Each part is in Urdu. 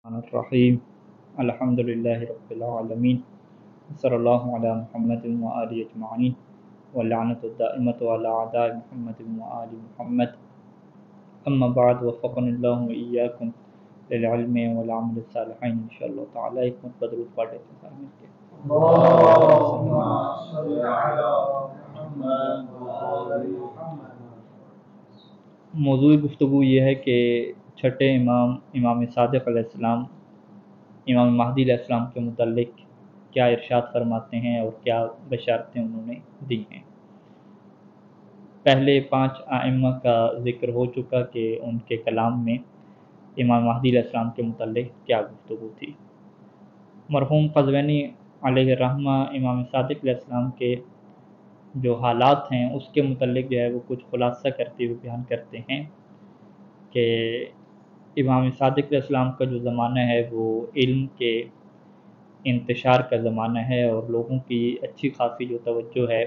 الرحیم الحمد للہ رب العالمین صلی اللہ علی محمد و آلہ اجمعین واللعنۃ الدائمۃ علی اعداء محمد و آل محمد اما بعد وفقنا اللہ وإیاکم للعلم والعمل الصالحین انشاءاللہ تعالی ایک مرتبہ درود پڑھ لیتے ہیں سارے مل کے اللهم صل على محمد وآل محمد۔ موضوع گفتگو یہ ہے کہ چھٹے امام صادق علیہ السلام امام مہدی علیہ السلام کے متعلق کیا ارشاد فرماتے ہیں اور کیا بشارتیں انہوں نے دی ہیں۔ پہلے 5 ائمہ کا ذکر ہو چکا کہ ان کے کلام میں امام مہدی علیہ السلام کے متعلق کیا گفتگو تھی۔ مرحوم قزوینی علیہ الرحمہ امام صادق علیہ السلام کے جو حالات ہیں اس کے متعلق جو ہے وہ کچھ خلاصہ کرتے ہوئے بیان کرتے ہیں کہ امام صادق علیہ السلام کا جو زمانہ ہے وہ علم کے انتشار کا زمانہ ہے اور لوگوں کی اچھی خاصی جو توجہ ہے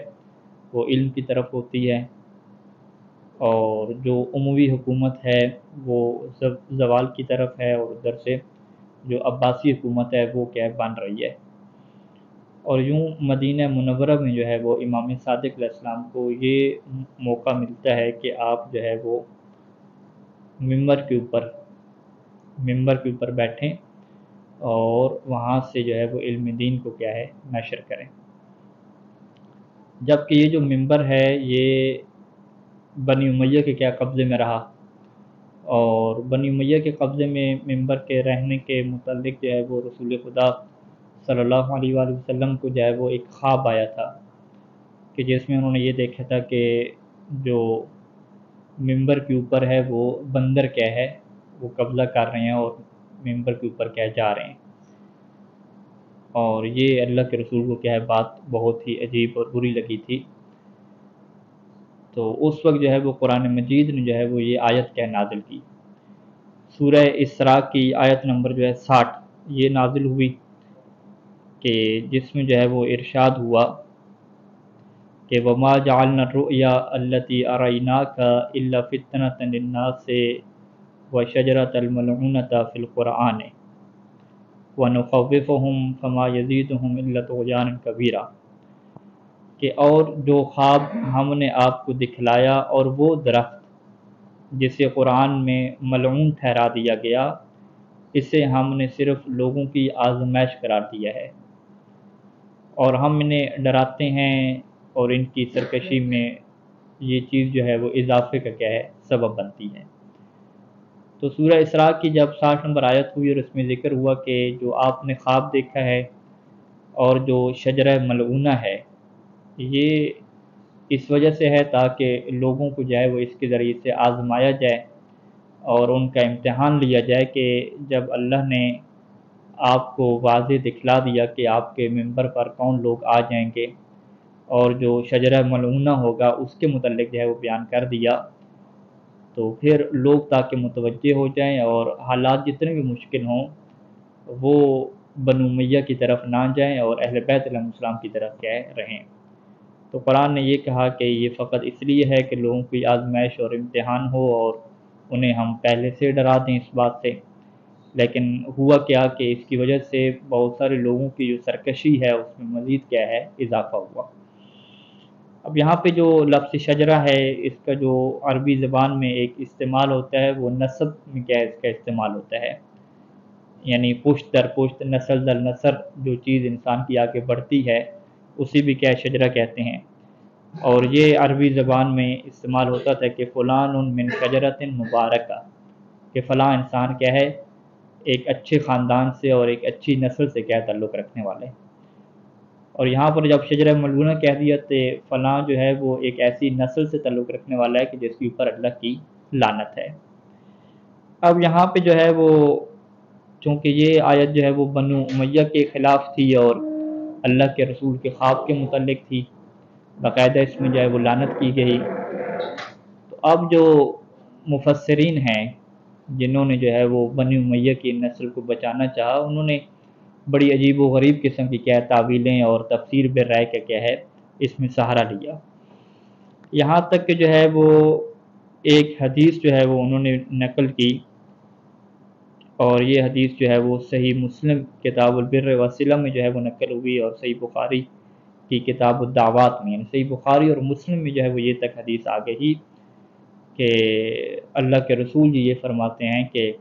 وہ علم کی طرف ہوتی ہے، اور جو عموی حکومت ہے وہ زوال کی طرف ہے، اور ادھر سے جو عباسی حکومت ہے وہ کیا بن رہی ہے۔ اور یوں مدینہ منورہ میں جو ہے وہ امام صادق علیہ السلام کو یہ موقع ملتا ہے کہ آپ جو ہے وہ ممبر کے اوپر بیٹھیں اور وہاں سے جو ہے وہ علم دین کو کیا ہے نشر کریں۔ جبکہ یہ جو ممبر ہے یہ بنی امیہ کے کیا قبضے میں رہا، اور بنی امیہ کے قبضے میں ممبر کے رہنے کے متعلق جو ہے وہ رسول خدا صلی اللہ علیہ وآلہ وسلم کو جو ہے وہ ایک خواب آیا تھا کہ جس میں انہوں نے یہ دیکھا تھا کہ جو ممبر کے اوپر ہے وہ بندر کیا ہے وہ قبضہ کر رہے ہیں اور ممبر کے اوپر کیا جا رہے ہیں، اور یہ اللہ کے رسول کو کیا ہے بات بہت ہی عجیب اور بری لگی تھی۔ تو اس وقت جو ہے وہ قرآن مجید نے جو ہے وہ یہ آیت کیا نازل کی، سورہ اسراء کی آیت نمبر جو ہے 60 یہ نازل ہوئی کہ جس میں جو ہے وہ ارشاد ہوا کہ وما جعلنا الرؤیا التي اریناک الا فتنۃ للناس وشجرۃ الملعونۃ فی القرآن ونخوفهم فما يزيدهم الا طغیانا کبیرا، کہ اور جو خواب ہم نے آپ کو دکھلایا اور وہ درخت جسے قرآن میں ملعون ٹھہرا دیا گیا اسے ہم نے صرف لوگوں کی آزمائش قرار دیا ہے، اور ہم انہیں ڈراتے ہیں اور ان کی سرکشی میں یہ چیز جو ہے وہ اضافے کا کیا ہے سبب بنتی ہے۔ تو سورہ اسراء کی جب 60 نمبر آیت ہوئی اور اس میں ذکر ہوا کہ جو آپ نے خواب دیکھا ہے اور جو شجرہ ملعونہ ہے یہ اس وجہ سے ہے تاکہ لوگوں کو جو ہے وہ اس کے ذریعے سے آزمایا جائے اور ان کا امتحان لیا جائے کہ جب اللہ نے آپ کو واضح دکھلا دیا کہ آپ کے ممبر پر کون لوگ آ جائیں گے اور جو شجرہ ملعونہ ہوگا اس کے متعلق جو ہے وہ بیان کر دیا، تو پھر لوگ تاکہ متوجہ ہو جائیں اور حالات جتنے بھی مشکل ہوں وہ بنو امیہ کی طرف نہ جائیں اور اہل بیت علیہ السلام کی طرف کیا ہے رہیں۔ تو قرآن نے یہ کہا کہ یہ فقط اس لیے ہے کہ لوگوں کی آزمائش اور امتحان ہو اور انہیں ہم پہلے سے ڈرا دیں اس بات سے، لیکن ہوا کیا کہ اس کی وجہ سے بہت سارے لوگوں کی جو سرکشی ہے اس میں مزید کیا ہے اضافہ ہوا۔ اب یہاں پہ جو لفظ شجرہ ہے اس کا جو عربی زبان میں ایک استعمال ہوتا ہے وہ نسب میں کیا ہے اس کا استعمال ہوتا ہے، یعنی پشت در پشت نسل در نسل جو چیز انسان کی آگے بڑھتی ہے اسی بھی کیا شجرہ کہتے ہیں، اور یہ عربی زبان میں استعمال ہوتا تھا کہ فلان من شجرۃ مبارکہ، کہ فلاں انسان کیا ہے ایک اچھے خاندان سے اور ایک اچھی نسل سے کیا تعلق رکھنے والے، اور یہاں پر جب شجرہ ملعونہ کہہ دیا تو فلاں جو ہے وہ ایک ایسی نسل سے تعلق رکھنے والا ہے کہ جس کے اوپر اللہ کی لعنت ہے۔ اب یہاں پہ جو ہے وہ چونکہ یہ آیت جو ہے وہ بنو امیہ کے خلاف تھی اور اللہ کے رسول کے خواب کے متعلق تھی، باقاعدہ اس میں جو ہے وہ لعنت کی گئی، تو اب جو مفسرین ہیں جنہوں نے جو ہے وہ بنی امیہ کی نسل کو بچانا چاہا انہوں نے بڑی عجیب و غریب قسم کی کیا تعویلیں اور تفسیر بالرائے کا کیا ہے اس میں سہارا لیا، یہاں تک کہ جو ہے وہ ایک حدیث جو ہے وہ انہوں نے نقل کی اور یہ حدیث جو ہے وہ صحیح مسلم کتاب البر والصلہ میں جو ہے وہ نقل ہوئی، اور صحیح بخاری کی کتاب الدعوات میں، یعنی صحیح بخاری اور مسلم میں جو ہے وہ یہ تک حدیث آ گئی کہ اللہ کے رسول جی یہ فرماتے ہیں کہ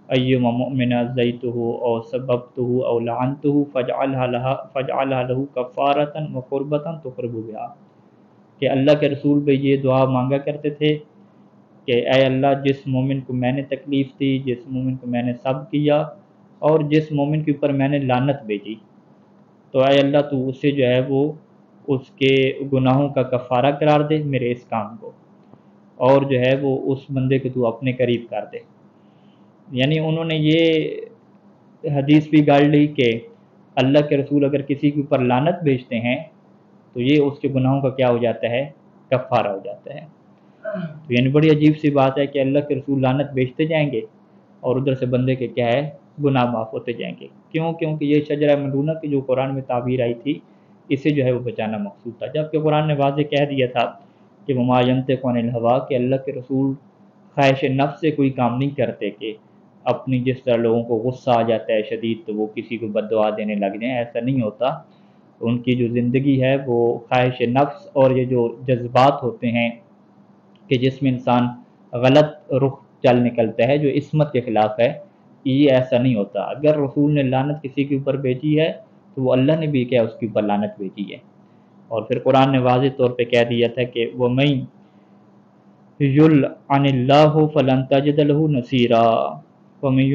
ایما مؤمن ازیتہ او سببتہ او لعنتہ فاجعلها له کفارۃ وقربۃ تقرب بها، کہ اللہ کے رسول بھی یہ دعا مانگا کرتے تھے کہ اے اللہ، جس مومن کو میں نے تکلیف دی، جس مومن کو میں نے سب کیا، اور جس مومن کے اوپر میں نے لعنت بھیجی، تو اے اللہ تو اسے جو ہے وہ اس کے گناہوں کا کفارہ قرار دے میرے اس کام کو، اور جو ہے وہ اس بندے کو تو اپنے قریب کر دے۔ یعنی انہوں نے یہ حدیث بھی گاڑ لی کہ اللہ کے رسول اگر کسی کے اوپر لعنت بھیجتے ہیں تو یہ اس کے گناہوں کا کیا ہو جاتا ہے، کفارہ ہو جاتا ہے۔ تو یعنی بڑی عجیب سی بات ہے کہ اللہ کے رسول لعنت بھیجتے جائیں گے اور ادھر سے بندے کے کیا ہے، گناہ معاف ہوتے جائیں گے۔ کیوں؟ کیونکہ یہ شجرہ ملعونہ کی جو قرآن میں تعبیر آئی تھی، اسے جو ہے وہ بچانا مقصود تھا، جبکہ قرآن نے واضح کہہ دیا تھا کہ وما ینطق عن الہوا، کہ اللہ کے رسول خواہش نفس سے کوئی کام نہیں کرتے کہ اپنی جس طرح لوگوں کو غصہ آ جاتا ہے شدید تو وہ کسی کو بد دعا دینے لگ جائیں، ایسا نہیں ہوتا۔ ان کی جو زندگی ہے وہ خواہش نفس اور یہ جو جذبات ہوتے ہیں کہ جس میں انسان غلط رخ چل نکلتا ہے جو عصمت کے خلاف ہے، یہ ایسا نہیں ہوتا۔ اگر رسول نے لعنت کسی کے اوپر بھیجی ہے تو وہ اللہ نے بھی کیا اس کے اوپر لعنت بھیجی ہے۔ اور پھر قرآن نے واضح طور پہ کہہ دیا تھا کہ وَمَن یلعن اللہ فلن تجد له نصیرا، وَمَن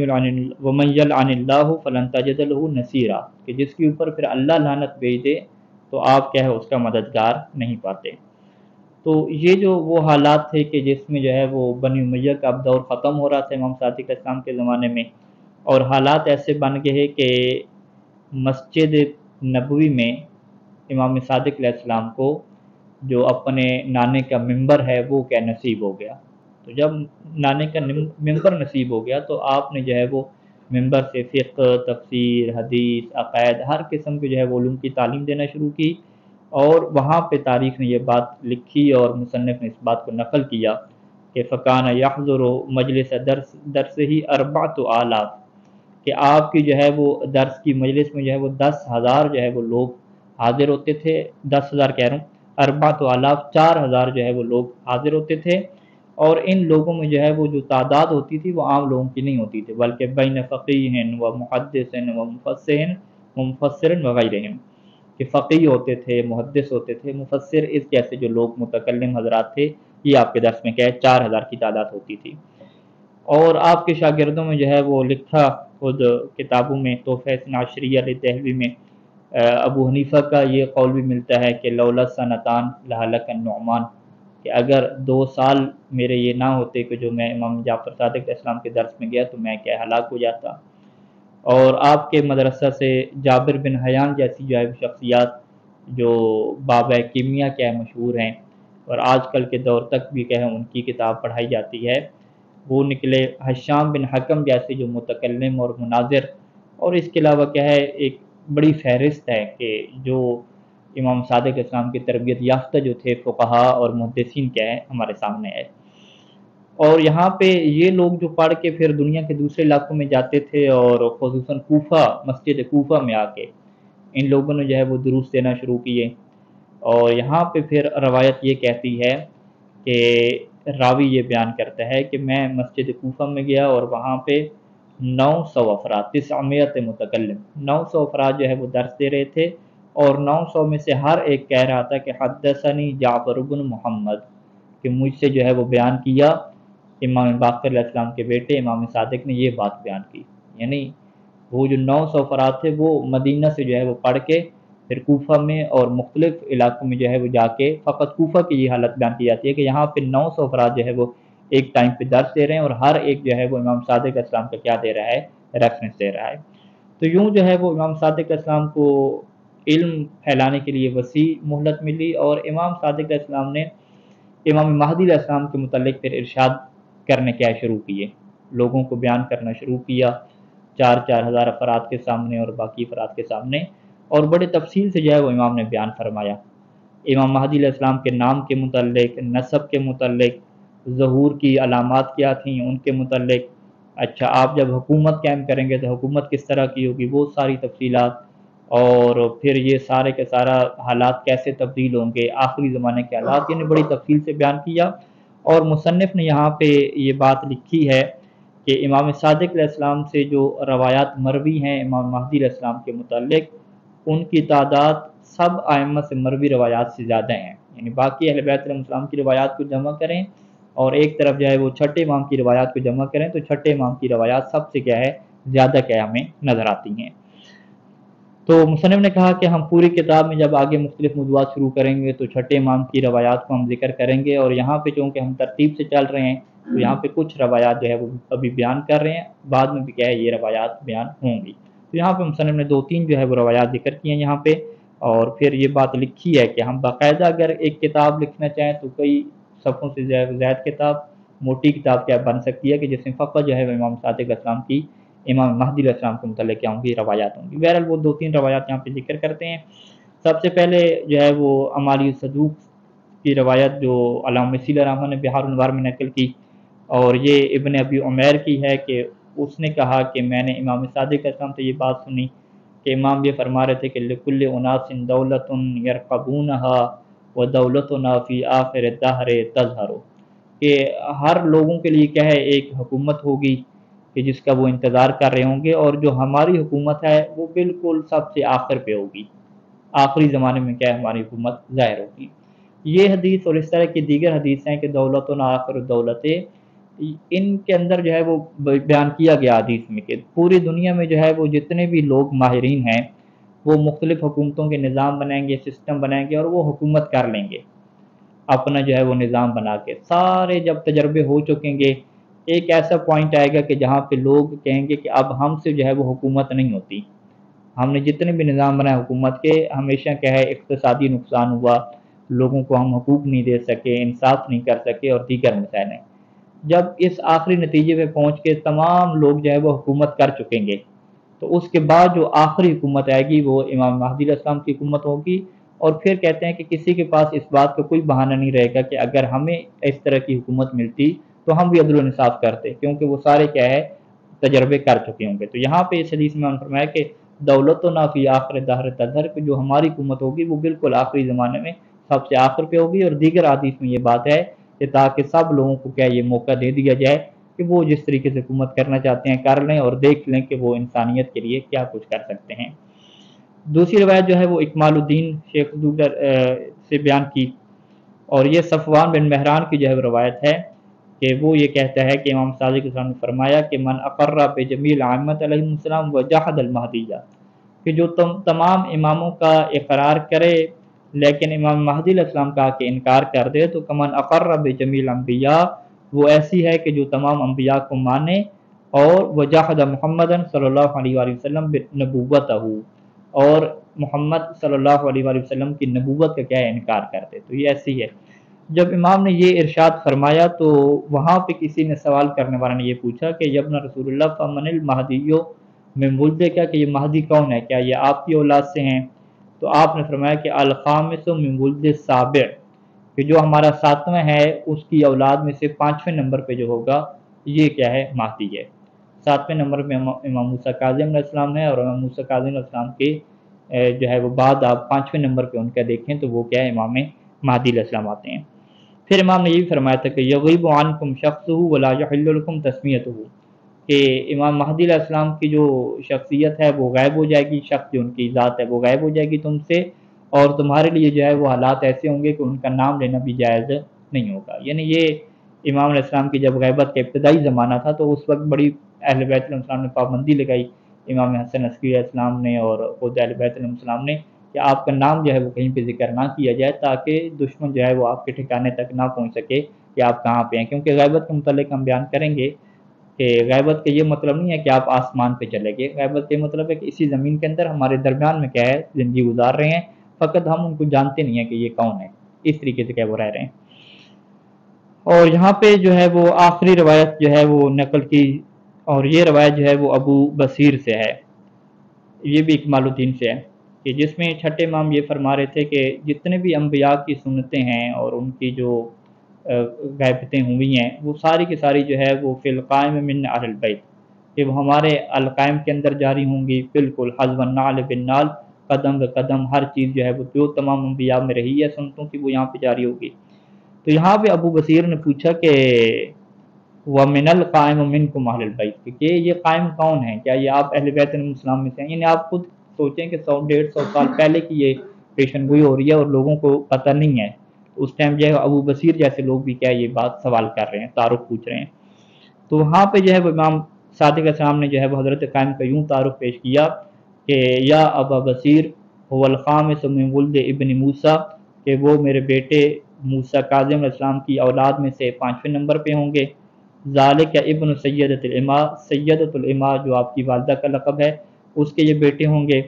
یلعن اللہ فلن تجد له نصیرا، کہ جس کے اوپر پھر اللہ لعنت بھیج دے تو آپ کیا ہے اس کا مددگار نہیں پاتے۔ تو یہ جو وہ حالات تھے کہ جس میں جو ہے وہ بنی امیہ کا اب دور ختم ہو رہا تھا امام صادق علیہ السلام کے زمانے میں، اور حالات ایسے بن گئے کہ مسجد نبوی میں امام صادق علیہ السلام کو جو اپنے نانے کا ممبر ہے وہ کیا نصیب ہو گیا۔ تو جب نانے کا ممبر نصیب ہو گیا تو آپ نے جو ہے وہ ممبر سے فقہ، تفسیر، حدیث، عقائد، ہر قسم کے جو ہے وہ علوم کی تعلیم دینا شروع کی، اور وہاں پہ تاریخ نے یہ بات لکھی اور مصنف نے اس بات کو نقل کیا کہ فَكَانَ يَحْضُرُ مجلس درس ہی 4,000، کہ آپ کی جو ہے وہ درس کی مجلس میں جو ہے وہ 10,000 جو ہے وہ لوگ حاضر ہوتے تھے، 10,000 کہہ رہا ہوں، 4,000 4,000 جو ہے وہ لوگ حاضر ہوتے تھے، اور ان لوگوں میں جو ہے وہ جو تعداد ہوتی تھی وہ عام لوگوں کی نہیں ہوتی تھی، بلکہ بین فقیہ و محدث و مفسر وغیرہم، کہ فقیہ ہوتے تھے، محدث ہوتے تھے، مفسر، اس جیسے جو لوگ متکلم حضرات تھے، یہ آپ کے درس میں کیا ہے 4,000 کی تعداد ہوتی تھی۔ اور آپ کے شاگردوں میں جو ہے وہ لکھا خود کتابوں میں تحفہ اثنا عشریہ دہلوی میں ابو حنیفہ کا یہ قول بھی ملتا ہے کہ لولا سنتان لہلک النعمان، کہ اگر 2 سال میرے یہ نہ ہوتے کہ جو میں امام جعفر صادق علیہ السلام کے درس میں گیا تو میں کیا ہلاک ہو جاتا۔ اور آپ کے مدرسہ سے جابر بن حیان جیسی جو ہے شخصیات جو بابا کیمیا کیا ہے مشہور ہیں، اور آج کل کے دور تک بھی کیا ہے ان کی کتاب پڑھائی جاتی ہے، وہ نکلے۔ حشام بن حکم جیسے جو متکلم اور مناظر، اور اس کے علاوہ کیا ہے ایک بڑی فہرست ہے کہ جو امام صادق اسلام کی تربیت یافتہ جو تھے فقہا اور محدثین کیا ہے ہمارے سامنے ہے۔ اور یہاں پہ یہ لوگ جو پڑھ کے پھر دنیا کے دوسرے علاقوں میں جاتے تھے، اور خصوصاً کوفہ، مسجد کوفہ میں آ کے ان لوگوں نے جو ہے وہ دروس دینا شروع کیے۔ اور یہاں پہ پھر روایت یہ کہتی ہے کہ راوی یہ بیان کرتا ہے کہ میں مسجد کوفہ میں گیا اور وہاں پہ 900 افراد، 900 متکلم، 900 افراد جو ہے وہ درس دے رہے تھے، اور 900 میں سے ہر ایک کہہ رہا تھا کہ حدثنی جعفر بن محمد، کہ مجھ سے جو ہے وہ بیان کیا امام باقر علیہ السلام کے بیٹے امام صادق نے یہ بات بیان کی۔ یعنی وہ جو 900 افراد تھے وہ مدینہ سے جو ہے وہ پڑھ کے پھر کوفہ میں اور مختلف علاقوں میں جو ہے وہ جا کے، فقط کوفہ کی یہ حالت بیان کی جاتی ہے کہ یہاں پہ 900 افراد جو ہے وہ ایک ٹائم پہ درس دے رہے ہیں، اور ہر ایک جو ہے وہ امام صادق علیہ السلام کا کیا دے رہا ہے، ریفرنس دے رہا ہے۔ تو یوں جو ہے وہ امام صادق علیہ السلام کو علم پھیلانے کے لیے وسیع مہلت ملی، اور امام صادق علیہ السلام نے امام مہدی علیہ السلام کے متعلق پھر ارشاد کرنے کیا شروع کیے، لوگوں کو بیان کرنا شروع کیا 4,000 افراد کے سامنے اور باقی افراد کے سامنے، اور بڑے تفصیل سے جو ہے وہ امام نے بیان فرمایا امام مہدی علیہ السلام کے نام کے متعلق، نسب کے متعلق، ظہور کی علامات کیا تھیں ان کے متعلق، اچھا آپ جب حکومت قائم کریں گے تو حکومت کس طرح کی ہوگی، وہ ساری تفصیلات، اور پھر یہ سارے کے سارا حالات کیسے تبدیل ہوں گے، آخری زمانے کے حالات، یعنی بڑی تفصیل سے بیان کیا۔ اور مصنف نے یہاں پہ یہ بات لکھی ہے کہ امام صادق علیہ السلام سے جو روایات مروی ہیں امام مہدی علیہ السلام کے متعلق، ان کی تعداد سب ائمہ سے مروی روایات سے زیادہ ہیں، یعنی باقی اہل بیت علیہ السلام کی روایات کو جمع کریں اور ایک طرف جو ہے وہ چھٹے امام کی روایات کو جمع کریں تو چھٹے امام کی روایات سب سے کیا ہے زیادہ کیا ہمیں نظر آتی ہیں۔ تو مصنف نے کہا کہ ہم پوری کتاب میں جب آگے مختلف موضوعات شروع کریں گے تو چھٹے امام کی روایات کو ہم ذکر کریں گے، اور یہاں پہ چونکہ ہم ترتیب سے چل رہے ہیں تو یہاں پہ کچھ روایات جو ہے وہ ابھی بیان کر رہے ہیں، بعد میں بھی کیا ہے یہ روایات بیان ہوں گی۔ تو یہاں پہ مصنف نے 2-3 جو ہے وہ روایات ذکر کی ہیں یہاں پہ، اور پھر یہ بات لکھی ہے کہ ہم باقاعدہ اگر ایک کتاب لکھنا چاہیں تو کئی صفحوں سے زائد کتاب، موٹی کتاب کیا بن سکتی ہے کہ جس میں فقط جو ہے امام صادق علیہ السلام کی، امام مہدی علیہ السلام کے متعلق کیا ہوں گی روایات ہوں گی۔ بہرحال وہ 2-3 روایات یہاں پہ ذکر کرتے ہیں۔ سب سے پہلے جو ہے وہ امالی صدوق کی روایت جو علامہ مسیل الرحمن نے بہار الانوار میں نقل کی، اور یہ ابن ابی عمیر کی ہے کہ اس نے کہا کہ میں نے امام صادق علیہ السلام سے یہ بات سنی کہ امام یہ فرما رہے تھے کہ لکل اناس دولت یرقبونہا ودولتنا فی آخر الدہر تظہر، کہ ہر لوگوں کے لیے کیا ہے ایک حکومت ہوگی کہ جس کا وہ انتظار کر رہے ہوں گے، اور جو ہماری حکومت ہے وہ بالکل سب سے آخر پہ ہوگی، آخری زمانے میں کیا ہے ہماری حکومت ظاہر ہوگی۔ یہ حدیث اور اس طرح کی دیگر حدیث ہیں کہ دولتنا آخر الدولت، ان کے اندر جو ہے وہ بیان کیا گیا حدیث میں کہ پوری دنیا میں جو ہے وہ جتنے بھی لوگ ماہرین ہیں وہ مختلف حکومتوں کے نظام بنائیں گے، سسٹم بنائیں گے، اور وہ حکومت کر لیں گے اپنا جو ہے وہ نظام بنا کے۔ سارے جب تجربے ہو چکیں گے ایک ایسا پوائنٹ آئے گا کہ جہاں پہ لوگ کہیں گے کہ اب ہم سے جو ہے وہ حکومت نہیں ہوتی، ہم نے جتنے بھی نظام بنائے حکومت کے ہمیشہ کیا ہے اقتصادی نقصان ہوا، لوگوں کو ہم حقوق نہیں دے سکے، انصاف نہیں کر سکے اور دیگر مسائل ہیں۔ جب اس آخری نتیجے پہ پہنچ کے تمام لوگ جو ہے وہ حکومت کر چکیں گے تو اس کے بعد جو آخری حکومت آئے گی وہ امام مہدی علیہ السلام کی حکومت ہوگی، اور پھر کہتے ہیں کہ کسی کے پاس اس بات کا کوئی بہانہ نہیں رہے گا کہ اگر ہمیں اس طرح کی حکومت ملتی تو ہم بھی عدل و انصاف کرتے، کیونکہ وہ سارے کیا ہے تجربے کر چکے ہوں گے۔ تو یہاں پہ اس حدیث میں انہوں نے فرمایا کہ دولت و نافی آخر دہر تظہر، کہ جو ہماری حکومت ہوگی وہ بالکل آخری زمانے میں سب سے آخر پہ ہوگی، اور دیگر حدیث میں یہ بات ہے کہ تاکہ سب لوگوں کو کیا یہ موقع دے دیا جائے کہ وہ جس طریقے سے حکومت کرنا چاہتے ہیں کر لیں، اور دیکھ لیں کہ وہ انسانیت کے لیے کیا کچھ کر سکتے ہیں۔ دوسری روایت جو ہے وہ اکمال الدین شیخ صدوق سے بیان کی، اور یہ صفوان بن مہران کی جو ہے روایت ہے کہ وہ یہ کہتا ہے کہ امام صادق علیہ السلام نے فرمایا کہ من اقر بجمیع الائمۃ علیہم السلام وجحد المہدیہ، کہ جو تمام اماموں کا اقرار کرے لیکن امام مہدی علیہ السلام کا کہ انکار کر دے تو کمن اقر بجمیع الانبیاء، وہ ایسی ہے کہ جو تمام انبیاء کو مانے، اور وجحد محمد صلی اللہ علیہ وآلہ وسلم نبوتہ، اور محمد صلی اللہ علیہ وآلہ وسلم کی نبوت کا کیا ہے انکار کرتے، تو یہ ایسی ہے۔ جب امام نے یہ ارشاد فرمایا تو وہاں پہ کسی نے سوال کرنے والے نے یہ پوچھا کہ یبن رسول اللہ فمن المہدیو من ولد، کیا کہ یہ مہدی کون ہے، کیا یہ آپ کی اولاد سے ہیں؟ تو آپ نے فرمایا کہ الخامس من ولد السابع، کہ جو ہمارا 7واں ہے اس کی اولاد میں سے 5ویں نمبر پہ جو ہوگا یہ کیا ہے مہدی ہے۔ 7ویں نمبر پہ امام موسیٰ کاظم علیہ السلام ہے، اور امام موسیٰ کاظم علیہ السلام کے جو ہے وہ بعد آپ 5ویں نمبر پہ ان کا دیکھیں تو وہ کیا ہے امام مہدی علیہ السلام آتے ہیں۔ پھر امام نے یہ بھی فرمایا تھا کہ یغیب عنکم شخصہ ولا یحل لکم تسمیتہ، کہ امام مہدی علیہ السلام کی جو شخصیت ہے وہ غائب ہو جائے گی، شخص جو ان کی ذات ہے وہ غائب ہو جائے گی تم سے، اور تمہارے لیے جو ہے وہ حالات ایسے ہوں گے کہ ان کا نام لینا بھی جائز نہیں ہوگا۔ یعنی یہ امام علیہ السلام کی جب غیبت کا ابتدائی زمانہ تھا تو اس وقت بڑی اہل بیت علیہ السلام نے پابندی لگائی، امام حسن عسکری علیہ السلام نے اور خود اہل بیت علیہ السلام نے، کہ آپ کا نام جو ہے وہ کہیں پہ ذکر نہ کیا جائے تاکہ دشمن جو ہے وہ آپ کے ٹھکانے تک نہ پہنچ سکے کہ آپ کہاں پہ ہیں، کیونکہ غیبت کے متعلق ہم بیان کریں گے کہ غیبت کا یہ مطلب نہیں ہے کہ آپ آسمان پہ چلے گئے، غیبت کا یہ مطلب ہے کہ اسی زمین کے اندر ہمارے درمیان میں کیا ہے زندگی گزار رہے ہیں، فقط ہم ان کو جانتے نہیں ہیں کہ یہ کون ہے، اس طریقے سے کیا وہ رہ رہے ہیں۔ اور یہاں پہ جو ہے وہ آخری روایت جو ہے وہ نقل کی، اور یہ روایت جو ہے وہ ابو بصیر سے ہے، یہ بھی اکمال الدین سے ہے، کہ جس میں چھٹے امام یہ فرما رہے تھے کہ جتنے بھی انبیاء کی سنتیں ہیں اور ان کی جو غیبتیں ہوئی ہیں وہ ساری کی ساری جو ہے وہ فی القائم من اہل البیت، کہ وہ ہمارے القائم کے اندر جاری ہوں گی، بالکل حذف النعل بالنعل، قدم بے قدم ہر چیز جو ہے وہ جو تمام انبیاء میں رہی ہے سنتوں کی وہ یہاں پہ جاری ہوگی۔ تو یہاں پہ ابو بصیر نے پوچھا کہ وَمِنَ الْقَائِمُ مِنْكُمْ أَهْلُ الْبَيْتِ، کہ یہ قائم کون ہیں، کیا یہ آپ اہل بیت علیہ السلام میں سے ہیں؟ یعنی آپ خود سوچیں کہ 100-150 سال پہلے کی یہ پیشن گوئی ہو رہی ہے اور لوگوں کو پتہ نہیں ہے، تو اس ٹائم جو ہے ابو بصیر جیسے لوگ بھی کیا یہ بات سوال کر رہے ہیں، تعارف پوچھ رہے ہیں۔ تو وہاں پہ جو ہے وہ امام صادق علیہ السلام نے جو ہے وہ حضرت قائم کا یوں تعارف پیش کیا کہ یا ابا بصیر هو الخامس من ولد ابن موسیٰ، کہ وہ میرے بیٹے موسیٰ کاظم علیہ السلام کی اولاد میں سے 5ویں نمبر پہ ہوں گے۔ ذالک ابن سیدۃ الاماء، سیدۃ الاماء جو آپ کی والدہ کا لقب ہے اس کے یہ بیٹے ہوں گے۔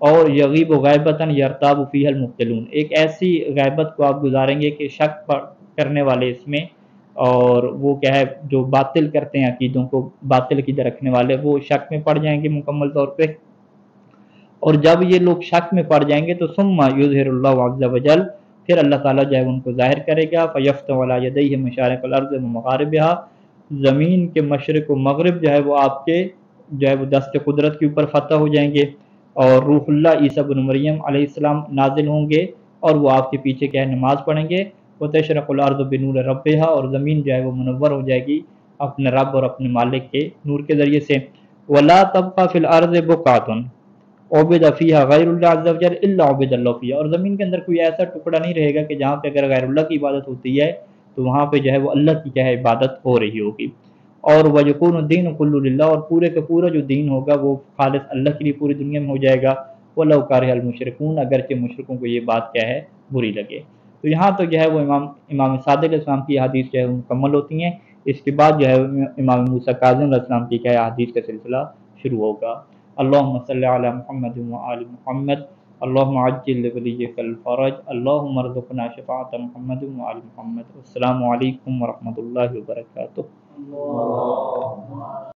اور یغیب غیبتاً یرتاب فیہا المبطلون، ایک ایسی غیبت کو آپ گزاریں گے کہ شک کرنے والے اس میں، اور وہ کیا ہے جو باطل کرتے ہیں عقیدوں کو باطل عقیدہ رکھنے والے وہ شک میں پڑ جائیں گے مکمل طور پہ، اور جب یہ لوگ شک میں پڑ جائیں گے تو ثم یظہر اللہ عز وجل، پھر اللہ تعالیٰ جو ہے ان کو ظاہر کرے گا، فیفتح علی یدیہ مشارق الارض ومغاربها، زمین کے مشرق و مغرب جو ہے وہ آپ کے جو ہے وہ دست قدرت کے اوپر فتح ہو جائیں گے، اور روح اللہ عیسیٰ بن مریم علیہ السلام نازل ہوں گے اور وہ آپ کے پیچھے کیا ہے نماز پڑھیں گے، وتشرق الارض بنور ربها، اور زمین جو ہے وہ منور ہو جائے گی اپنے رب اور اپنے مالک کے نور کے ذریعے سے۔ ولا تبقى فی الارض بقعۃ عبد فیہا غیر اللہ عز وجل الا عبد اللہ فیہا، اور زمین کے اندر کوئی ایسا ٹکڑا نہیں رہے گا کہ جہاں پہ اگر غیر اللہ کی عبادت ہوتی ہے تو وہاں پہ جو ہے وہ اللہ کی کیا ہے عبادت ہو رہی ہوگی۔ اور وَيَكُونُ الدِّينُ كُلُّهُ لِلَّهِ، اور پورے کا پورا جو دین ہوگا وہ خالص اللہ کے لیے پوری دنیا میں ہو جائے گا، وَلَوْ كَرِهَ الْمُشْرِكُونَ، اگرچہ مشرکوں کو یہ بات کیا ہے بری لگے۔ تو یہاں تو جو ہے وہ امام صادق علیہ السلام کی حدیث جو ہے وہ مکمل ہوتی ہیں، اس کے بعد جو ہے امام موسیٰ کاظم علیہ السلام کی کیا ہے حدیث کا سلسلہ شروع ہوگا۔ اللہم صلی علی محمد وآل محمد، اللہم عجل لولیک الفرج، اللہم ارزقنا شفاعت محمد وآل محمد۔ السلام علیکم ورحمۃ اللہ وبرکاتہ۔